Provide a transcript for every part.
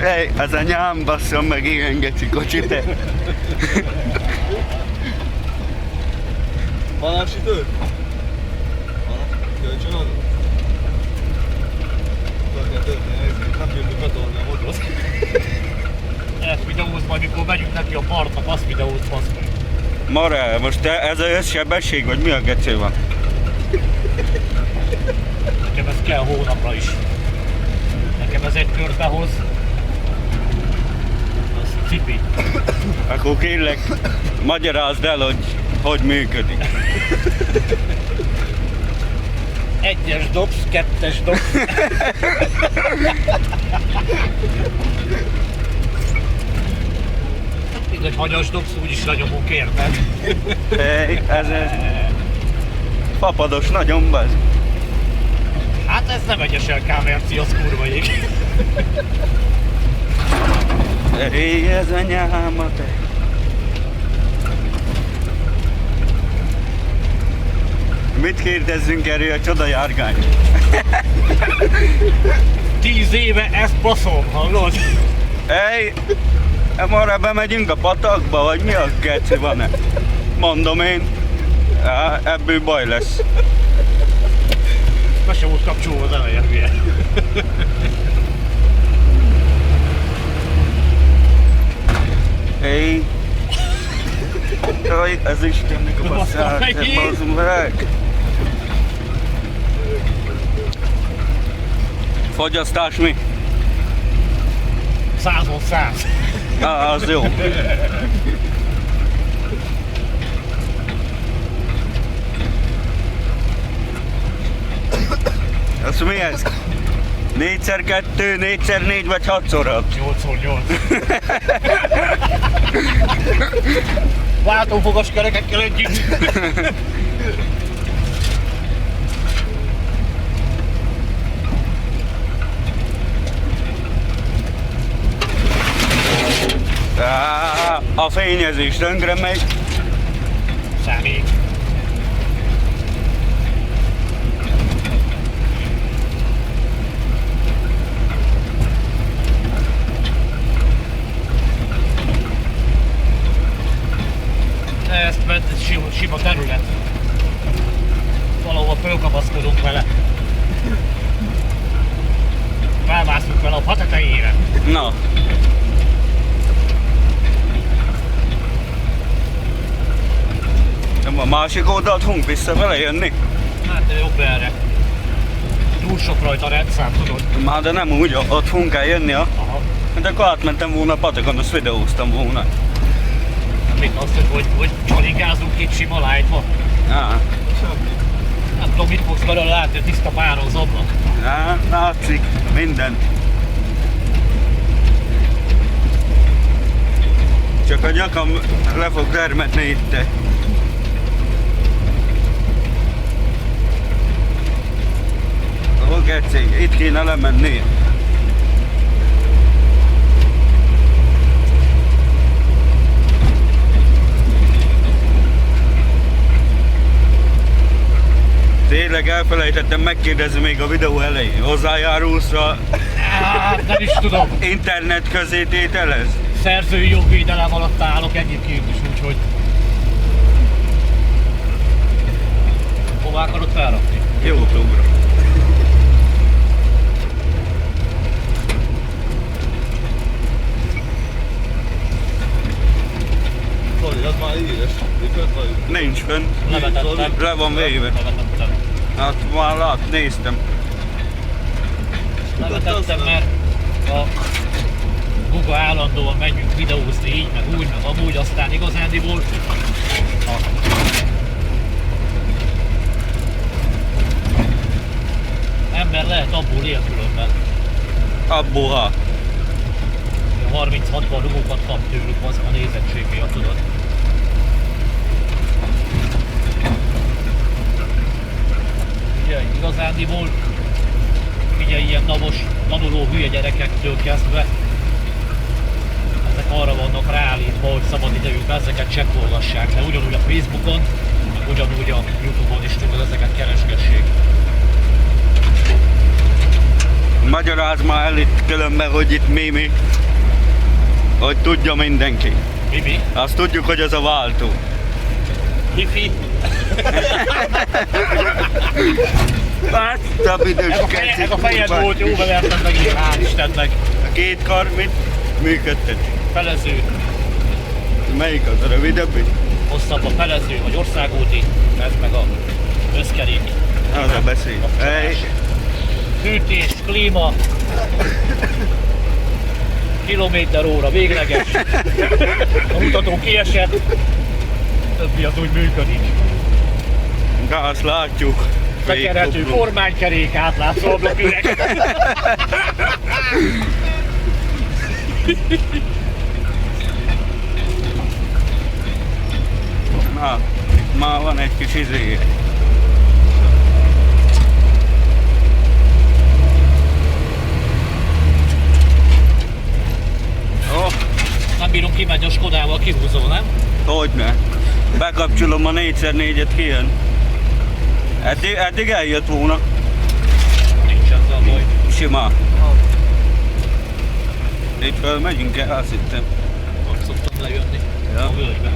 Ej, az anyám basszom meg ilyen geci kocsi, te. Van napsütő? Van? Kölcsön adod? Tudod, történni, nem bírjuk betolni a modot. Ezt videóz majd, mikor megyünk neki a partnak, azt videóz, fasz meg. Mará, most te ez a összsebesség, vagy mi a geci van? Nekem ez kell hónapra is. Nekem ez egy kört behoz. Az cipi. Akkor kérlek, magyarázd el, hogy működik. Egyes dobsz, kettes dobsz. Így, hogy hanyas dobsz, úgyis lenyomunk, érted? Ej, ez fapados nagyon bazd. Hát ez nem egyes LK merci, az kurva ég. Ej, ez anyám, te. Mit kérdezzünk erről a csoda járgány? 10 éve ezt baszom, hallod? Ej, marra bemegyünk a patakba, vagy mi a geci van-e? Mondom én, ebből baj lesz. Be sem volt kapcsolva az eleje, hülye. Ej. Jaj, ez Istennek a basszát, bazd meg. Fogyasztás mi? 100-on 100. Az jó. Az mi ez? 4x2, 4x4 vagy 6x6? 8x8. Váltófogas kerekekkel együtt. A fényezés tönkre megy. Számít. Ezt ment egy sima terület. Valahol fölkapaszkodunk vele. Felmászunk vele a fa tetejére. Na. Nem a másik oldalt fogunk vissza vele jönni? Hát jobb erre. Túl sok rajta a rendszám, tudod? Már de nem úgy, ott fogunk eljönni, ha? Aha. De akkor átmentem volna a patakon, azt videóztam volna. Mit azt, hogy csaligázunk itt sima lájtba? Nem tudom, mit fogsz belőle látni, tiszta pára az ablak. Látszik, minden. Csak a nyakam le fog termetni itt. Ó, geci, itt kéne lemenni. Tényleg elfelejtettem megkérdezni még a videó elején. Hozzájárulsz a Nem is tudom. internet közétételhez? Szerzői jogvédelem alatt állok egyébként is, úgyhogy... Hová akarod felrakni? YouTube-ra. Zoli, az már éles. Mikor vagy? Nincs fönn. Levetettem. Le van véve. Levetettem. Hát már néztem. Levetettem, mert a Google állandóan megyünk videózni így, meg úgy, meg amúgy, aztán igazándiból ember lehet abból él különben. Abból ha. 30-60 rugókat kap tőlük az a nézettség miatt, tudod. Ugye igazándiból ugye ilyen tanuló hülye gyerekektől kezdve ezek arra vannak ráállítva, hogy szabad idejükben ezeket csekkolgassák le, ugyanúgy a Facebookon, meg ugyanúgy a Youtube-on is tudod ezeket keresgessék. Magyarázd már el itt különben, hogy itt mi. Hogy tudja mindenki. Mi? Azt tudjuk, hogy ez a váltó. Hifi? Azt a büdös Ez a fejed volt, jó beverted meg, így hál' Istennek. A két kar mit működtet? Felező, Melyik az a rövidebb? hosszabb a felező, vagy országúti, ez meg a összkerék. Az a beszél. Fűtés, klíma, kilométer-óra, végleges. A mutató kiesett, többi az úgy működik. Azt látjuk. Tekerhető kormánykerék, átlátszó ablaküreg. Na, már van egy kis izé. Oh, Nem bírom kimenni a Skodával, kihúzol, nem? hogyne. Bekapcsolom a 4x4-et, kijön. Eddig eljött volna. Nincs ezzel baj. Sima. Itt fel megyünk el, azt hittem. Ott szoktam lejönni. Ja. A völgybe.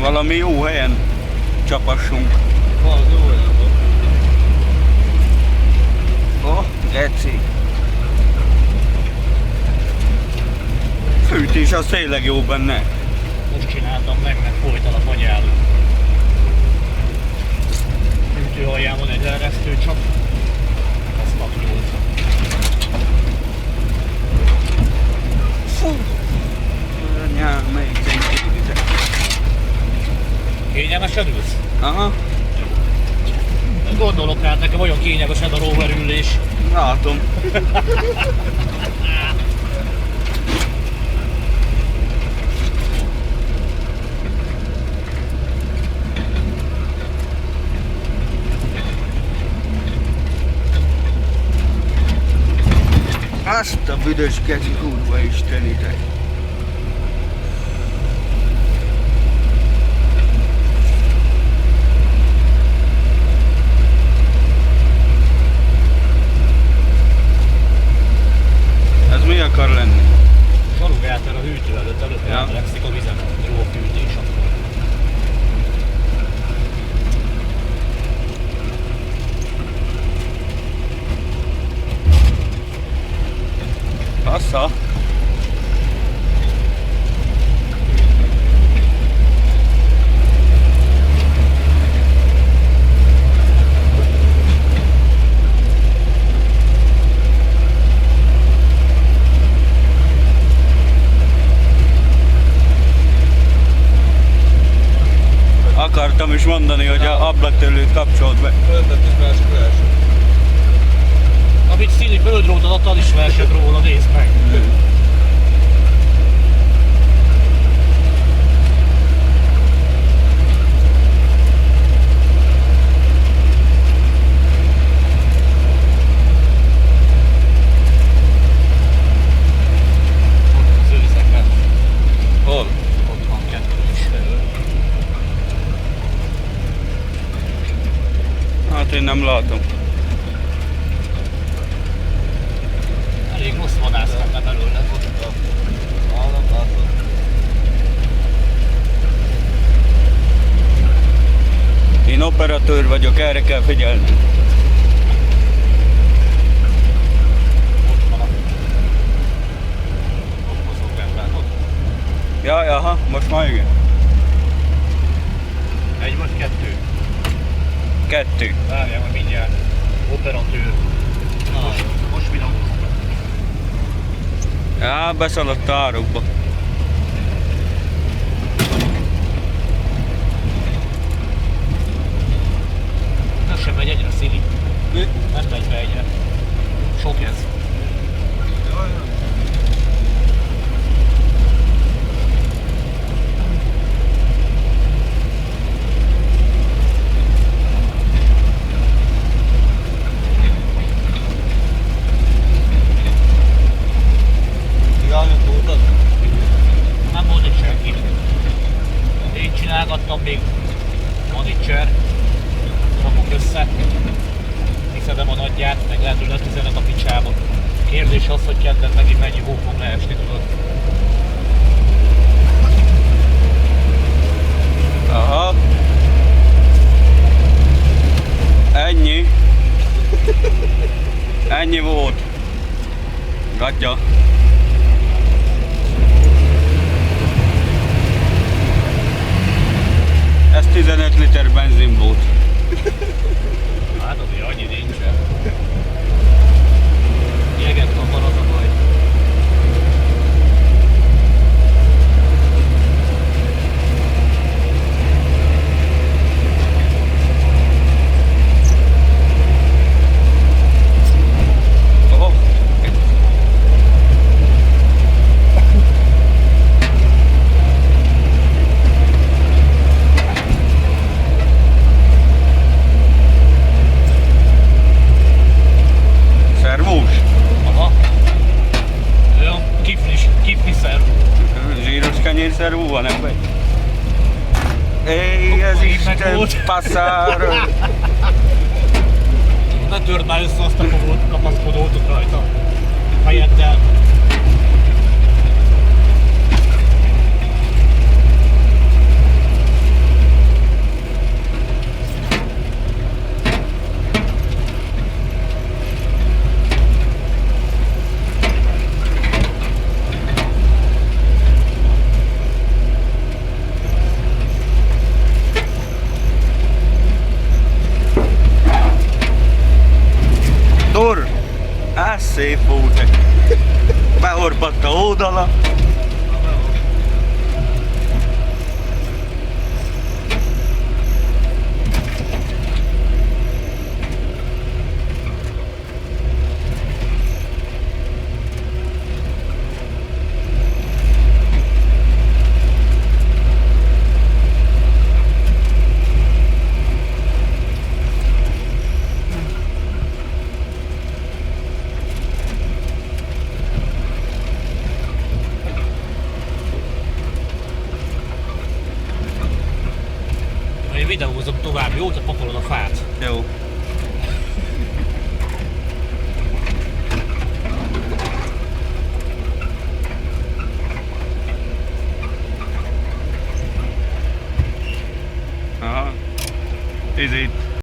Valami jó helyen csapassunk. Van, jó olyan van. Oh, geci. Fűtés az tényleg jó benne. Most csináltam meg folytal a fagyáló. Hűtőalján van egy eresztő csak. Ez kapcsolt. Fú! Nyár, melyik ide? Kényelmesen ülsz? Aha, Gondolok rá, nekem olyan kényelmes ez a rover ülés. látom. Azt a büdös keci kurva istenitek. Ez mi akar lenni? Sarugáter a hűtő előtt Ja. elmelegszik a vizem. Jó a fűtés akkor. Passza. Akartam is mondani, hogy a ablaktörlőt kapcsolt be. Föltettük rá, csak leesett. Amit Szili földrót adott, is versett róla, nézd meg. Ott az őszeken. Hol? Ott van kettő is felől. Hát én nem látom. Elég rossz vadász lenne belőle. Nem látom. Én operatőr vagyok, erre kell figyelni. Ott van a... Ott mozog benne, ott. Jaj, aha, most már igen. Egy vagy kettő? Kettő. Várjál, majd mindjárt. Operatőr. Most videózom. Já, beszaladt a árokba. Ez sem megy egyre, Szili. Mi? Nem megy be egyre. Sok ez. Jaj, nem. Irányot voltad? Nem volt itt senki. Én csinálgattam még Manitser. Rakok össze. kérdés az, hogy kedden megint mennyi hó fog leesni, tudod. Aha. Ennyi. Ennyi volt. Gatya. Ez 15 liter benzin volt. Hát azért annyi nincsen. Jeget akar, az a baj. Oh. Szervus? Aha. Olyan kifli szervú. Zsíros kenyérszervú van ebben? Éj, ez Akkor így Isten megvolt. passzár! Ne törd már össze azt a kapaszkodót ott rajta. Fejeddel. Dur! Ez szép volt! Behorpadt a oldala. Én videózom tovább, jó? Te pakolod a fát. Jó. Aha. Ez itt.